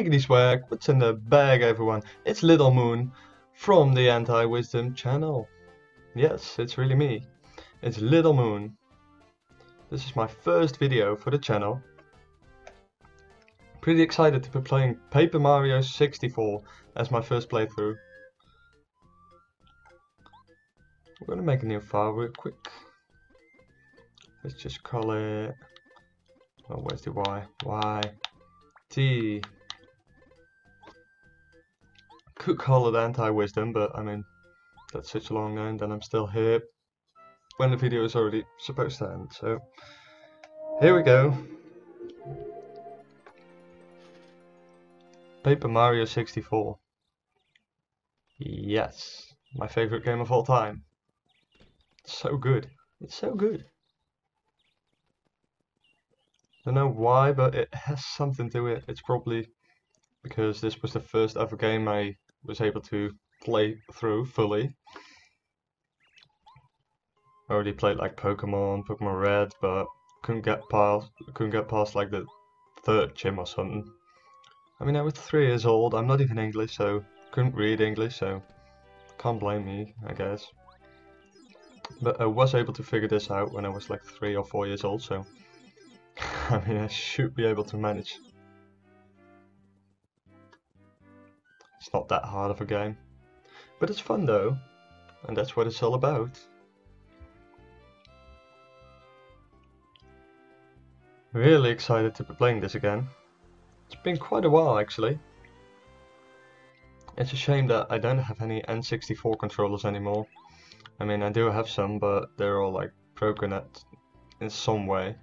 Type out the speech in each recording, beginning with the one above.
Wiggity swag, what's in the bag everyone? It's Little Moon from the Anti-Wisdom channel. Yes, it's really me. It's Little Moon. This is my first video for the channel. Pretty excited to be playing Paper Mario 64 as my first playthrough. We're gonna make a new file real quick. Let's just call it... oh, where's the Y? Y. T. Could call it Anti-Wisdom, but I mean, that's such a long name, then I'm still here when the video is already supposed to end, so here we go. Paper Mario 64. Yes, my favorite game of all time. It's so good. It's so good. Don't know why, but it has something to it. It's probably because this was the first ever game I was able to play through fully. I already played like Pokemon Red, but couldn't get past like the third gym or something. I mean, I was 3 years old. I'm not even English, so couldn't read English, so can't blame me, I guess. But I was able to figure this out when I was like 3 or 4 years old, so I mean, I should be able to manage. It's not that hard of a game, but it's fun though, and that's what it's all about. Really excited to be playing this again. It's been quite a while actually. It's a shame that I don't have any N64 controllers anymore. I mean, I do have some, but they're all like broken in some way.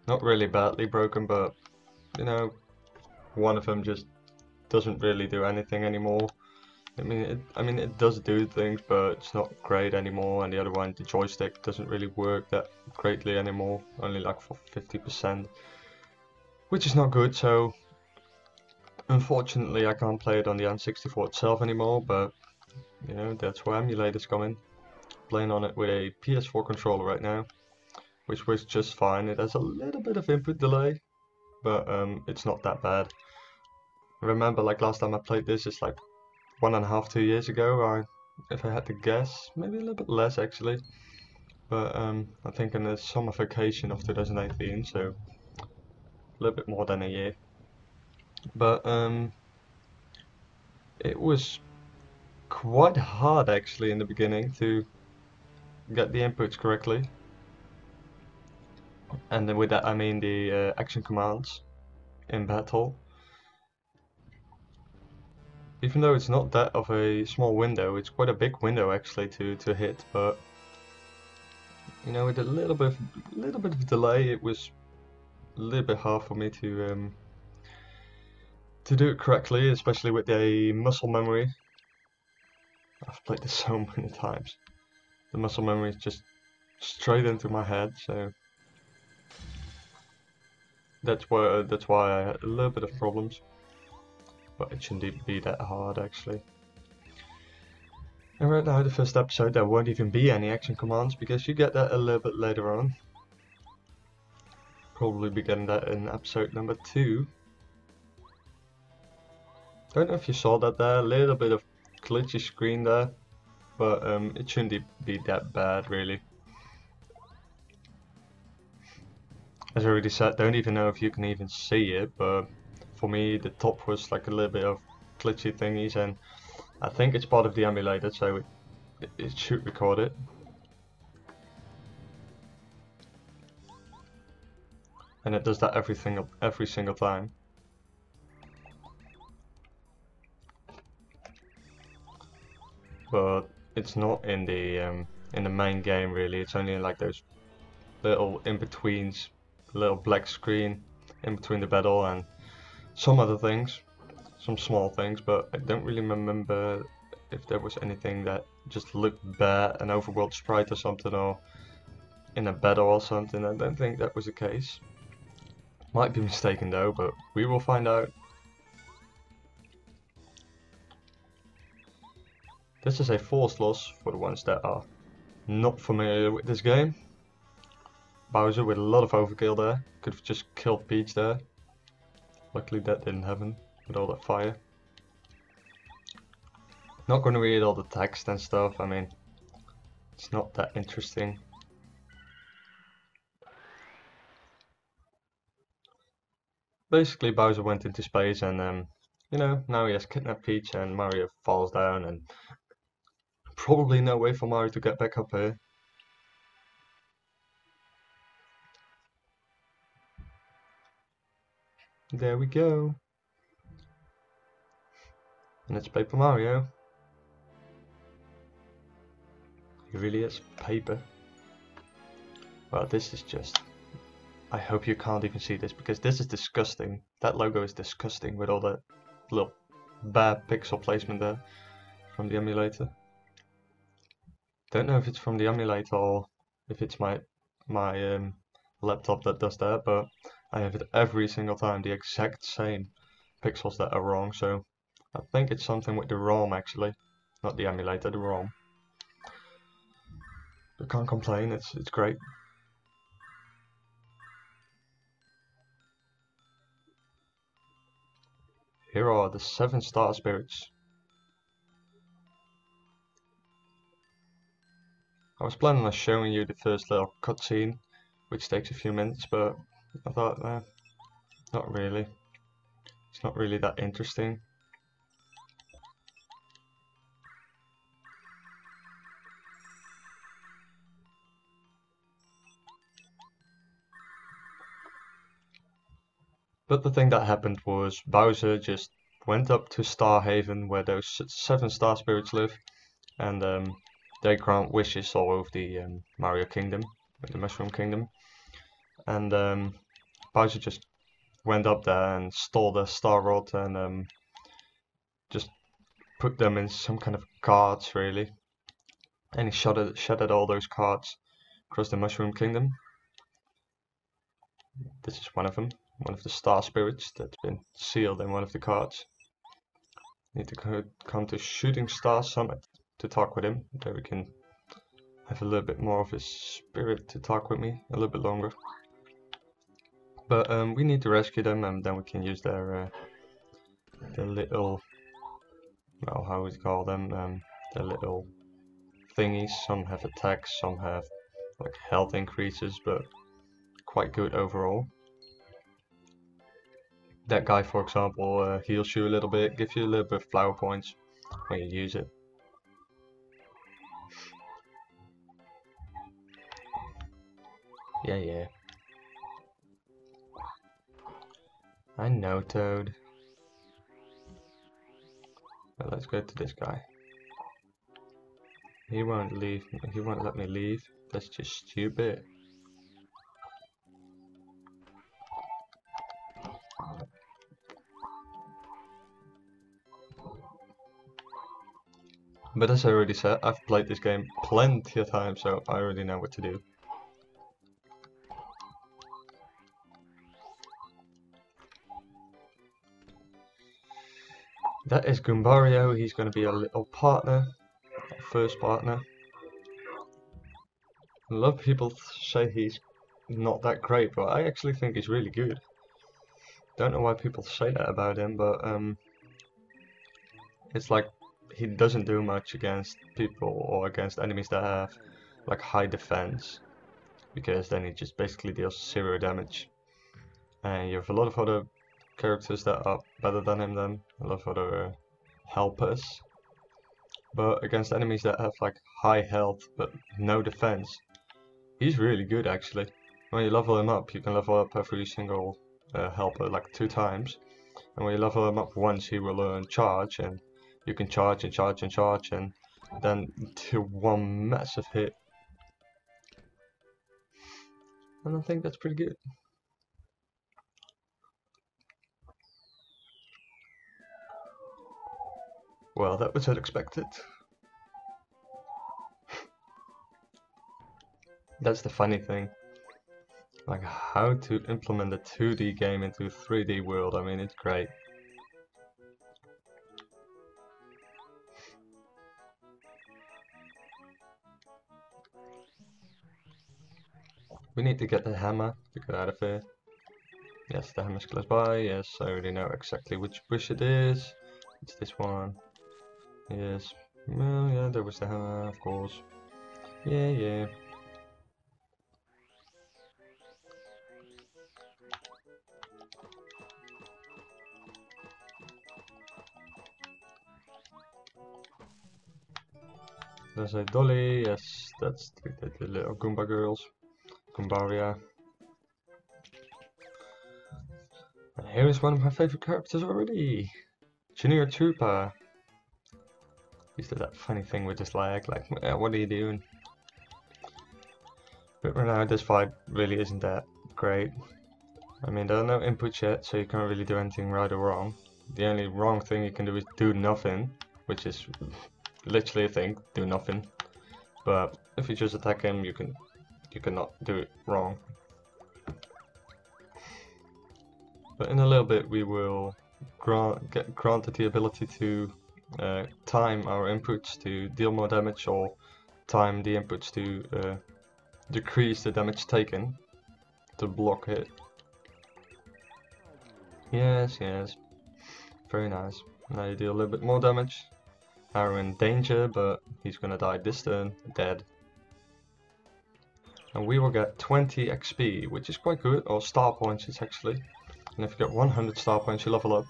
Not really badly broken, but you know, one of them just doesn't really do anything anymore. I mean, it does do things, but it's not great anymore. And the other one, the joystick, doesn't really work that greatly anymore. Only like for 50%, which is not good. So unfortunately, I can't play it on the N64 itself anymore. But you know, that's where emulators come in. Playing on it with a PS4 controller right now, which works just fine. It has a little bit of input delay, but it's not that bad. I remember like last time I played this, it's like 1.5 to 2 years ago, if I had to guess, maybe a little bit less actually. But I think in the summer vacation of 2018, so a little bit more than a year. But it was quite hard actually in the beginning to get the inputs correctly. And then with that I mean the action commands in battle. Even though it's not that of a small window, it's quite a big window actually to hit, but you know, with a little bit of delay, it was a little bit hard for me to do it correctly, especially with a muscle memory. I've played this so many times. The muscle memory is just straight into my head, so that's why I had a little bit of problems. But it shouldn't be that hard actually. And right now, the first episode, there won't even be any action commands because you get that a little bit later on. Probably be getting that in episode number 2. Don't know if you saw that there, a little bit of glitchy screen there, but it shouldn't be that bad really. As I already said, don't even know if you can even see it, but for me the top was like a little bit of glitchy thingies, and I think it's part of the emulator, so it should record it. And it does that every single time. But it's not in the main game really. It's only in like those little in-betweens, little black screen in between the battle and some other things, some small things, but I don't really remember if there was anything that just looked bad, an overworld sprite or something, or in a battle or something. I don't think that was the case. Might be mistaken though, but we will find out. This is a force loss for the ones that are not familiar with this game. Bowser with a lot of overkill there. Could have just killed Peach there. Luckily that didn't happen with all that fire. Not gonna read all the text and stuff, I mean, it's not that interesting. Basically Bowser went into space and you know, now he has kidnapped Peach and Mario falls down and probably no way for Mario to get back up here. There we go. And it's Paper Mario. He really is paper. Well, this is just... I hope you can't even see this because this is disgusting. That logo is disgusting with all that little bad pixel placement there from the emulator. Don't know if it's from the emulator or if it's my laptop that does that, but I have it every single time, the exact same pixels that are wrong, so I think it's something with the ROM actually, not the emulator, the ROM. I can't complain, it's great. Here are the 7 star spirits. I was planning on showing you the first little cutscene, which takes a few minutes, but I thought, not really. It's not really that interesting. But the thing that happened was Bowser just went up to Star Haven where those 7 star spirits live, and they grant wishes all over the Mario Kingdom, the Mushroom Kingdom. And Bowser just went up there and stole the Star Rod and just put them in some kind of cards, really. And he shattered all those cards across the Mushroom Kingdom. This is one of them, one of the Star Spirits that's been sealed in one of the cards. Need to come to Shooting Star Summit to talk with him. There we can have a little bit more of his spirit to talk with me a little bit longer. But we need to rescue them, and then we can use their little, well, how would you call them? Their little thingies. Some have attacks, some have like health increases, but quite good overall. That guy, for example, heals you a little bit, gives you a little bit of flower points when you use it. Yeah. I know, Toad. Well, let's go to this guy. He won't leave. He won't let me leave. That's just stupid. But as I already said, I've played this game plenty of times, so I already know what to do. That is Goombario. He's going to be a little partner, our first partner. A lot of people say he's not that great, but I actually think he's really good. Don't know why people say that about him, but it's like he doesn't do much against people or against enemies that have like high defense, because then he just basically deals 0 damage. And you have a lot of other characters that are better than him then, a lot of other helpers. But against enemies that have like high health but no defense, he's really good actually. When you level him up, you can level up every single helper like 2 times. And when you level him up once, he will learn charge, and you can charge and charge and charge, and then do one massive hit. And I think that's pretty good. Well, that was unexpected. That's the funny thing. Like how to implement a 2D game into a 3D world. I mean, it's great. We need to get the hammer to get out of here. Yes, the hammer's close by. Yes, I already know exactly which bush it is. It's this one. Yes. Well, yeah, there was the hammer, of course. Yeah. There's a Dolly. Yes, that's the little Goomba girls. Goombaria. And here is one of my favorite characters already. Junior Trooper. He's did that funny thing with his leg, like, what are you doing? But right now this fight really isn't that great. I mean, there are no inputs yet, so you can't really do anything right or wrong. The only wrong thing you can do is do nothing, which is literally a thing, do nothing. But if you just attack him, you cannot do it wrong. But in a little bit we will get granted the ability to time our inputs to deal more damage, or time the inputs to decrease the damage taken to block hit. Yes, very nice. Now you deal a little bit more damage. Now we're in danger, but he's gonna die this turn, dead. And we will get 20 XP, which is quite good, or star points it's actually. And if you get 100 star points, you level up.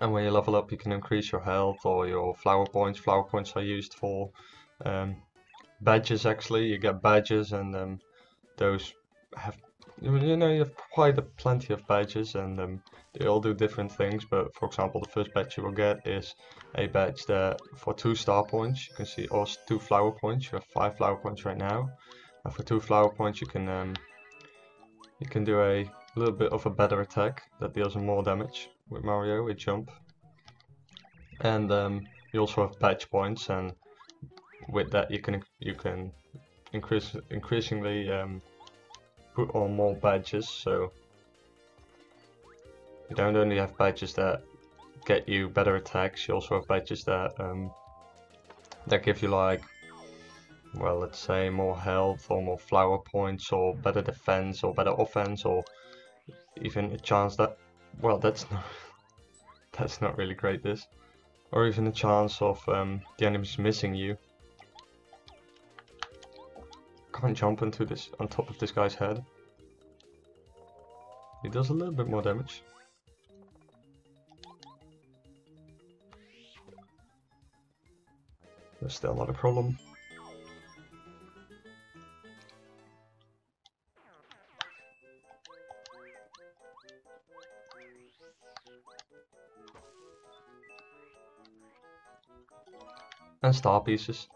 And when you level up, you can increase your health or your flower points. Flower points are used for badges actually. You get badges, and those have, you have quite plenty of badges, and they all do different things. But for example, the first badge you will get is a badge that for 2 star points, you can see, or 2 flower points. You have 5 flower points right now, and for 2 flower points you can do a little bit of a better attack that deals more damage with Mario, a jump. And you also have badge points, and with that you can increasingly put on more badges, so you don't only have badges that get you better attacks, you also have badges that give you, like, well, let's say more health or more flower points or better defense or better offense, or even a chance that, well, that's not really great, this, or even a chance of the enemies missing you. Can't jump into this on top of this guy's head. He does a little bit more damage. That's still not a problem. And star pieces.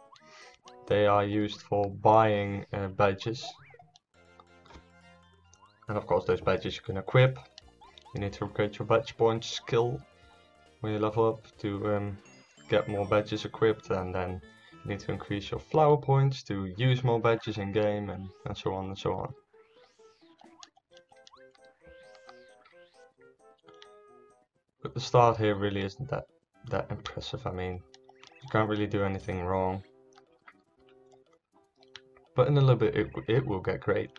They are used for buying badges. And of course those badges you can equip. You need to upgrade your badge point skill when you level up to get more badges equipped, and then you need to increase your flower points to use more badges in game, and so on and so on. But the start here really isn't that impressive. I mean, you can't really do anything wrong. But in a little bit it will get great.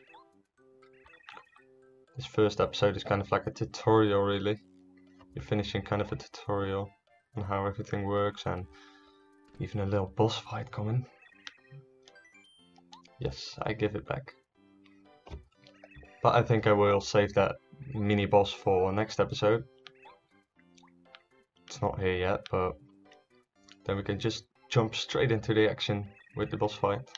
This first episode is kind of like a tutorial, really. You're finishing kind of a tutorial on how everything works, and even a little boss fight coming. Yes, I give it back. But I think I will save that mini boss for next episode. It's not here yet, but then we can just jump straight into the action with the boss fight.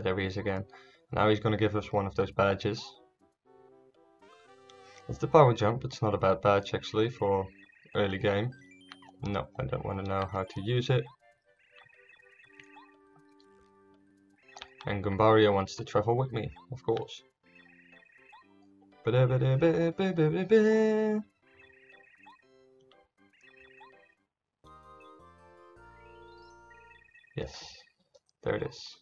There he is again. Now he's going to give us one of those badges. It's the power jump. It's not a bad badge actually for early game. No, I don't want to know how to use it. And Goombaria wants to travel with me, of course. Yes, there it is.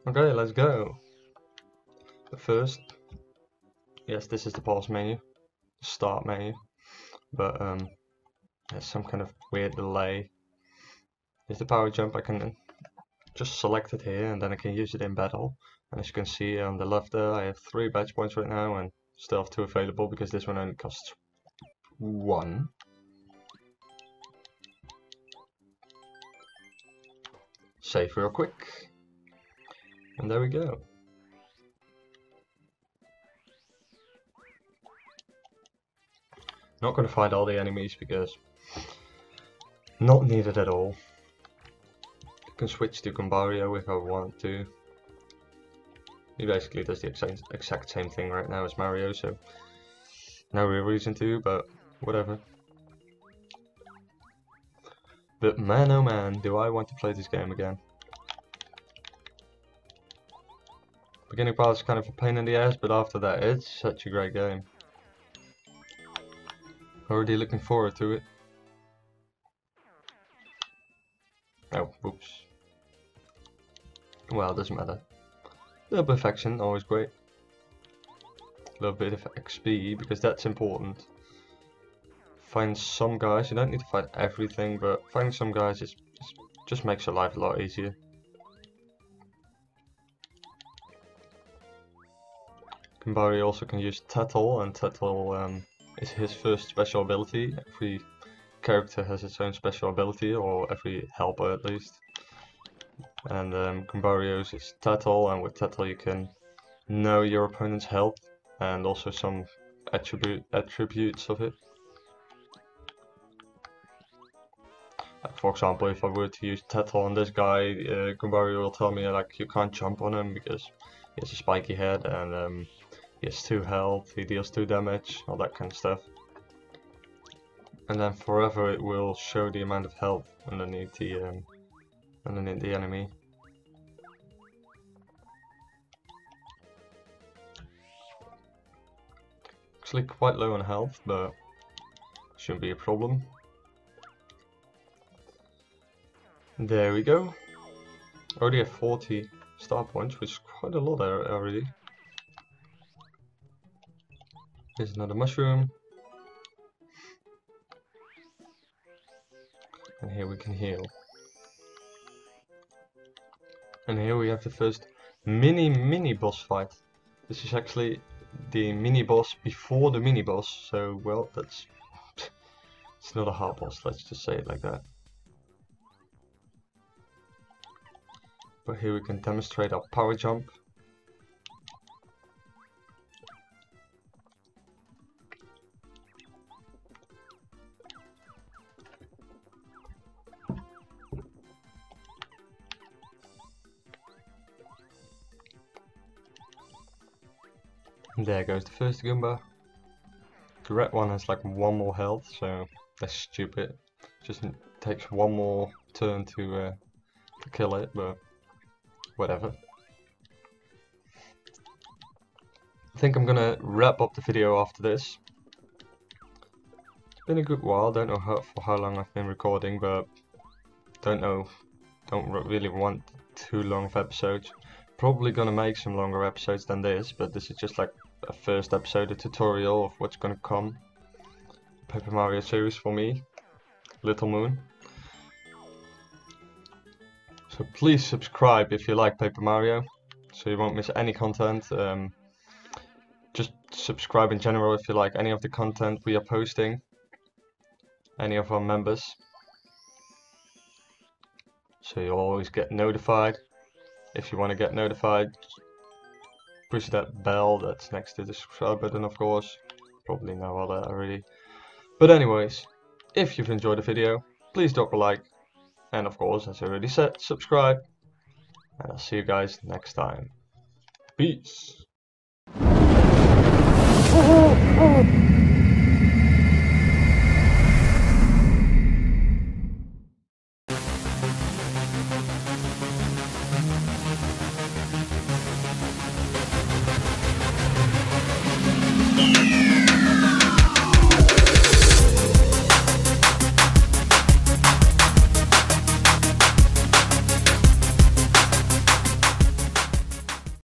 Okay, let's go. But first, yes, this is the pause menu, start menu, but There's some kind of weird delay. Is the power jump? I can just select it here and then I can use it in battle. And as you can see on the left there, I have 3 badge points right now and still have 2 available because this one only costs 1. Save real quick. And there we go. Not going to fight all the enemies because not needed at all. I can switch to Goombario if I want to. He basically does the exact same thing right now as Mario, so no real reason to, but whatever. But man oh man, do I want to play this game again. Beginning part is kind of a pain in the ass, but after that it's such a great game. Already looking forward to it. Oh, oops. Well, it doesn't matter. A little bit of action, always great. A little bit of XP, because that's important. Find some guys, you don't need to fight everything, but finding some guys just makes your life a lot easier. Goombario also can use Tattle, and Tattle is his first special ability. Every character has its own special ability, or every helper at least. And Goombario's is Tattle, and with Tattle you can know your opponent's health and also some attributes of it. For example, if I were to use Tattle on this guy, Goombario will tell me like you can't jump on him because he has a spiky head and he has 2 health, he deals 2 damage, all that kind of stuff. And then forever it will show the amount of health underneath the enemy. Actually quite low on health, but shouldn't be a problem. There we go. Already have 40 star points, which is quite a lot already. Here's another mushroom. And here we can heal. And here we have the first mini boss fight. This is actually the mini boss before the mini boss, so well, it's not a hard boss, let's just say it like that. But here we can demonstrate our power jump. There goes the first Goomba. The red one has like 1 more health, so that's stupid. Just takes 1 more turn to kill it, but whatever. I think I'm gonna wrap up the video after this. It's been a good while, don't know for how long I've been recording, but don't really want too long of episodes. Probably gonna make some longer episodes than this, but this is just like a first episode, a tutorial of what's gonna come. Paper Mario series for me, Little Moon. So please subscribe if you like Paper Mario, so you won't miss any content. Just subscribe in general if you like any of the content we are posting, any of our members, so you'll always get notified. If you want to get notified, push that bell that's next to the subscribe button, of course. Probably know all that already. But anyways, if you've enjoyed the video, please drop a like. And of course, as I already said, subscribe. And I'll see you guys next time. Peace.